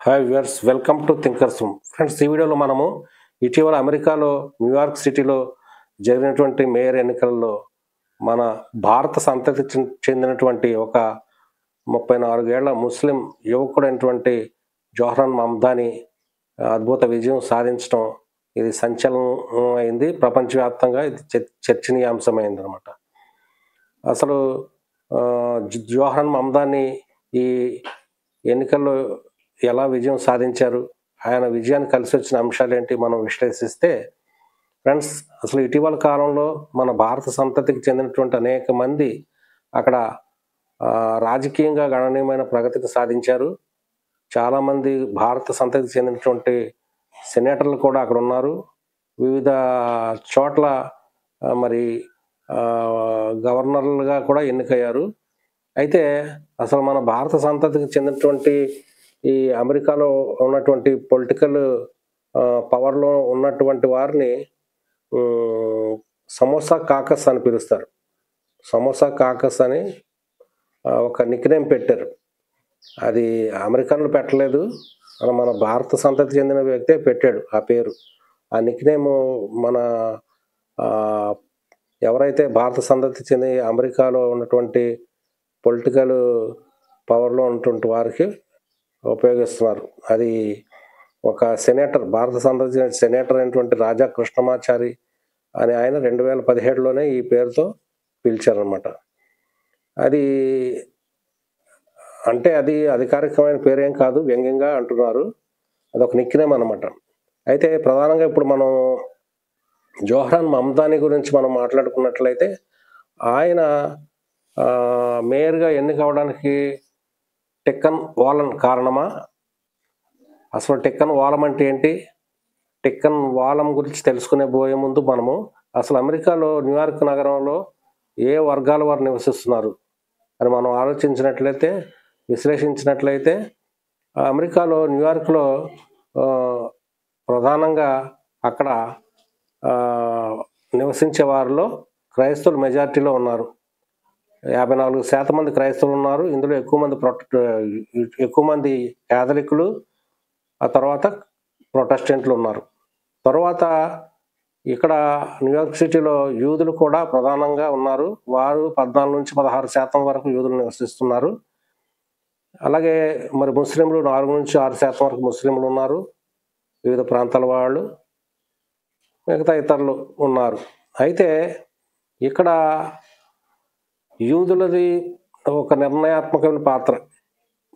Hi viewers, welcome to thinkers room. Friends, ఈ వీడియోలో మనము ఇటీవల అమెరికాలో న్యూయార్క్ సిటీలో జరిగినటువంటి మేయర్ ఎన్నికల్లో మన భారత సంతతికి చెందినటువంటి ఒక 34 ఏళ్ల ముస్లిం యువకుడైనటువంటి జోహ్రాన్ మమ్దాని అద్భుత విజయం సాధించడం ఇది సంచలనం అయింది. ప్రపంచవ్యాప్తంగా ఇది చర్చనీయాంశమైంది అనమాట. అసలు జోహ్రాన్ మమ్దాని ఈ ఎన్నికల్లో ఎలా విజయం సాధించారు, ఆయన విజయాన్ని కలిసి వచ్చిన అంశాలు ఏంటి మనం విశ్లేషిస్తే, ఫ్రెండ్స్, అసలు ఇటీవల కాలంలో మన భారత సంతతికి చెందినటువంటి అనేక మంది అక్కడ రాజకీయంగా గణనీయమైన ప్రగతిని సాధించారు. చాలామంది భారత సంతతికి చెందినటువంటి సెనేటర్లు కూడా అక్కడ ఉన్నారు. వివిధ చోట్ల మరి గవర్నర్లుగా కూడా ఎన్నికయ్యారు. అయితే అసలు మన భారత సంతతికి చెందినటువంటి ఈ అమెరికాలో ఉన్నటువంటి పొలిటికల్ పవర్లో ఉన్నటువంటి వారిని సమోసా కాకస్ అని పిలుస్తారు. సమోసా కాకస్ అని ఒక నిక్నేమ్ పెట్టారు. అది అమెరికన్లు పెట్టలేదు, మన భారత సంతతికి చెందిన వ్యక్తే పెట్టాడు ఆ పేరు. ఆ నిక్నేమ్ మన ఎవరైతే భారత సంతతికి చెంది అమెరికాలో ఉన్నటువంటి పొలిటికల్ పవర్లో ఉన్నటువంటి వారికి ఉపయోగిస్తున్నారు. అది ఒక సెనేటర్, భారత సంతతి సెనేటర్ అయినటువంటి రాజా కృష్ణమాచారి అని ఆయన 2017లోనే ఈ పేరుతో పిలిచారనమాట. అది అంటే అది అధికారికమైన పేరేం కాదు, వ్యంగ్యంగా అంటున్నారు. అదొక నిక్నేమ్ అనమాట. అయితే ప్రధానంగా ఇప్పుడు మనం జోహ్రాన్ మమ్దాని గురించి మనం మాట్లాడుకున్నట్లయితే, ఆయన మేయర్గా ఎన్నికవడానికి టెక్కన్ వాలన్ కారణమా? అసలు టెక్కన్ వాలం అంటే ఏంటి? టెక్కన్ వాలం గురించి తెలుసుకునే పోయే ముందు మనము అసలు అమెరికాలో న్యూయార్క్ నగరంలో ఏ వర్గాల వారు నివసిస్తున్నారు అని మనం ఆలోచించినట్లయితే, విశ్లేషించినట్లయితే, అమెరికాలో న్యూయార్క్లో ప్రధానంగా అక్కడ నివసించే వారిలో క్రైస్తవులు మెజారిటీలో ఉన్నారు. 54% మంది క్రైస్తవులు ఉన్నారు. ఇందులో ఎక్కువ మంది క్యాథలిక్లు, ఆ తర్వాత ప్రొటెస్టెంట్లు ఉన్నారు. తర్వాత ఇక్కడ న్యూయార్క్ సిటీలో యూదులు కూడా ప్రధానంగా ఉన్నారు. వారు 14 నుంచి 16% వరకు యూదులు నివసిస్తున్నారు. అలాగే మరి ముస్లింలు 4 నుంచి 6% వరకు ముస్లింలు ఉన్నారు, వివిధ ప్రాంతాల వాళ్ళు, మిగతా ఇతరులు ఉన్నారు. అయితే ఇక్కడ యూదులది ఒక నిర్ణయాత్మకమైన పాత్ర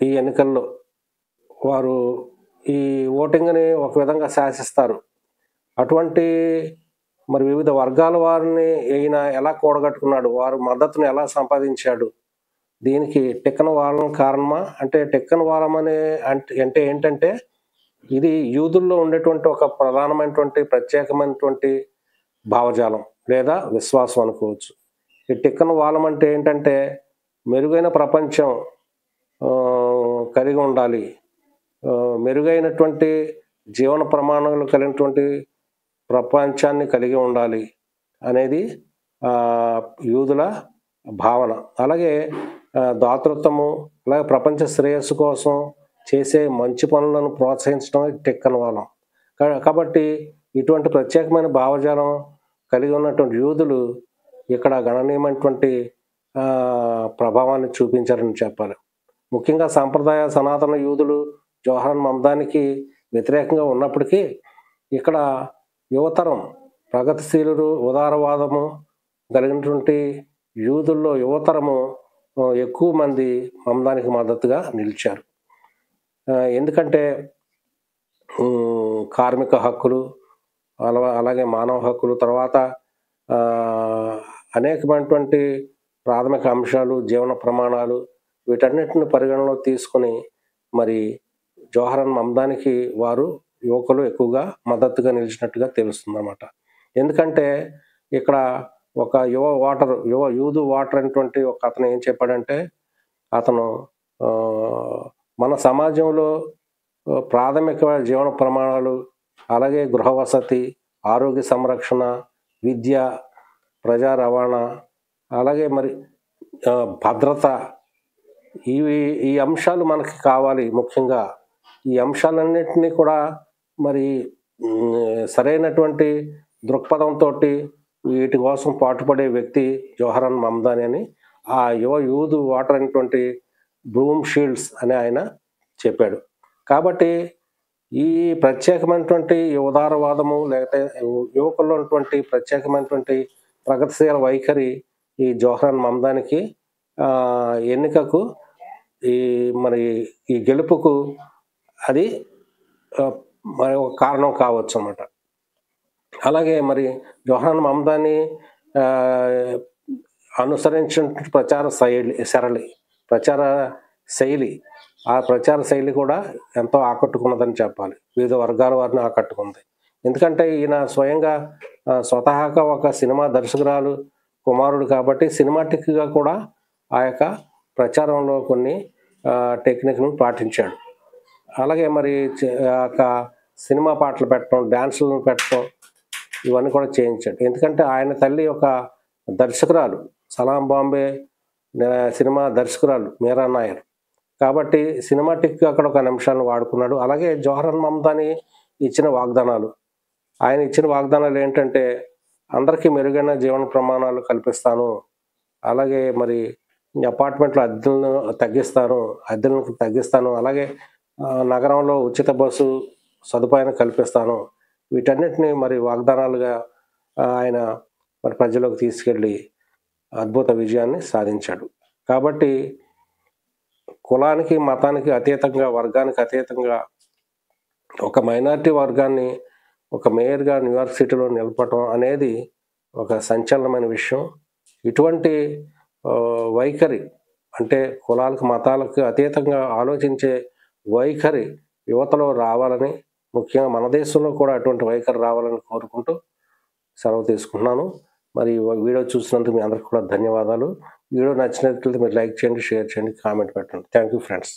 ఈ ఎన్నికల్లో. వారు ఈ ఓటింగ్ని ఒక విధంగా శాసిస్తారు. అటువంటి మరి వివిధ వర్గాల వారిని ఈయన ఎలా కూడగట్టుకున్నాడు, వారు మద్దతును ఎలా సంపాదించాడు, దీనికి టెక్కన్ వాలం కారణమా? అంటే టెక్కన్ వాలం అంటే ఏంటంటే, ఇది యూదుల్లో ఉండేటువంటి ఒక ప్రధానమైనటువంటి ప్రత్యేకమైనటువంటి భావజాలం లేదా విశ్వాసం అనుకోవచ్చు. ఈ టెక్కన్ వాలం అంటే ఏంటంటే, మెరుగైన ప్రపంచం కలిగి ఉండాలి, మెరుగైనటువంటి జీవన ప్రమాణాలు కలిగినటువంటి ప్రపంచాన్ని కలిగి ఉండాలి అనేది యూదుల భావన. అలాగే దాతృత్వము, అలాగే ప్రపంచ శ్రేయస్సు కోసం చేసే మంచి పనులను ప్రోత్సహించడం టెక్కన్ వాలం. కాబట్టి ఇటువంటి ప్రత్యేకమైన భావజాలం కలిగి ఉన్నటువంటి యూదులు ఇక్కడ గణనీయమైనటువంటి ప్రభావాన్ని చూపించారని చెప్పాలి. ముఖ్యంగా సాంప్రదాయ సనాతన యూదులు జోహ్రాన్ మమ్దానికి వ్యతిరేకంగా ఉన్నప్పటికీ ఇక్కడ యువతరం ప్రగతిశీలురు, ఉదారవాదము కలిగినటువంటి యూదుల్లో యువతరము ఎక్కువ మంది మమ్దానికి మద్దతుగా నిలిచారు. ఎందుకంటే కార్మిక హక్కులు, అలాగే మానవ హక్కులు, తర్వాత అనేకమైనటువంటి ప్రాథమిక అంశాలు, జీవన ప్రమాణాలు, వీటన్నిటిని పరిగణలో తీసుకుని మరి జోహ్రాన్ మమ్దానికి వారు యువకులు ఎక్కువగా మద్దతుగా నిలిచినట్టుగా తెలుస్తుందన్నమాట. ఎందుకంటే ఇక్కడ ఒక యూదు ఓటర్ అనేటువంటి ఒక అతను ఏం చెప్పాడంటే, అతను మన సమాజంలో ప్రాథమిక జీవన ప్రమాణాలు, అలాగే గృహ వసతి, ఆరోగ్య సంరక్షణ, విద్య, ప్రజా రవాణా, అలాగే మరి భద్రత, ఈ అంశాలు మనకి కావాలి. ముఖ్యంగా ఈ అంశాలన్నింటినీ కూడా మరి సరైనటువంటి దృక్పథంతో వీటి కోసం పాటుపడే వ్యక్తి జవహర్లాల్ మమ్దాని అని ఆ యువ యూత్ ఓటర్ అయినటువంటి బ్రూమ్ షీల్డ్స్ అని ఆయన చెప్పాడు. కాబట్టి ఈ ప్రత్యేకమైనటువంటి ఉదారవాదము లేకపోతే యువకుల్లో ఉన్నటువంటి ప్రత్యేకమైనటువంటి ప్రగతిశీల వైఖరి ఈ జవహర్లాల్ మమ్దానికి ఎన్నికకు మరి ఈ గెలుపుకు అది మరి ఒక కారణం కావచ్చు అన్నమాట. అలాగే మరి జవహర్లాల్ మమ్దాని అనుసరించిన ప్రచార శైలి ఆ ప్రచార శైలి కూడా ఎంతో ఆకట్టుకున్నదని చెప్పాలి. వివిధ వర్గాల వారిని ఆకట్టుకుంది. ఎందుకంటే ఈయన స్వతహాగా ఒక సినిమా దర్శకురాలు కుమారుడు కాబట్టి సినిమాటిక్గా కూడా ఆ యొక్క ప్రచారంలో కొన్ని టెక్నిక్ను పాటించాడు. అలాగే మరి సినిమా పాటలు పెట్టడం, డ్యాన్సులను పెట్టడం ఇవన్నీ కూడా చేయించాడు. ఎందుకంటే ఆయన తల్లి ఒక దర్శకురాలు, సలాం బాంబే సినిమా దర్శకురాలు మీరా నాయర్ కాబట్టి సినిమాటిక్గా అక్కడ ఒక నిమిషాలను వాడుకున్నాడు. అలాగే జవహర్లాల్ మమ్దాని ఇచ్చిన వాగ్దానాలు, ఆయన ఇచ్చిన వాగ్దానాలు ఏంటంటే అందరికీ మెరుగైన జీవన ప్రమాణాలు కల్పిస్తాను, అలాగే మరి అపార్ట్మెంట్లో అద్దెలను తగ్గిస్తాను, అలాగే నగరంలో ఉచిత బస్సు సదుపాయాన్ని కల్పిస్తాను, వీటన్నిటిని మరి వాగ్దానాలుగా ఆయన మరి ప్రజలకు తీసుకెళ్ళి అద్భుత విజయాన్ని సాధించాడు. కాబట్టి కులానికి మతానికి అతీతంగా, వర్గానికి అతీతంగా ఒక మైనారిటీ వర్గాన్ని ఒక మేయర్గా న్యూయార్క్ సిటీలో నిలపటం అనేది ఒక సంచలనమైన విషయం. ఇటువంటి వైఖరి అంటే కులాలకు మతాలకు అతీతంగా ఆలోచించే వైఖరి యువతలో రావాలని, ముఖ్యంగా మన దేశంలో కూడా అటువంటి వైఖరి రావాలని కోరుకుంటూ సెలవు తీసుకుంటున్నాను. మరి వీడియో చూసినందుకు మీ అందరికీ కూడా ధన్యవాదాలు. వీడియో నచ్చినట్లయితే మీరు లైక్ చేయండి, షేర్ చేయండి, కామెంట్ పెట్టండి. Thank you friends.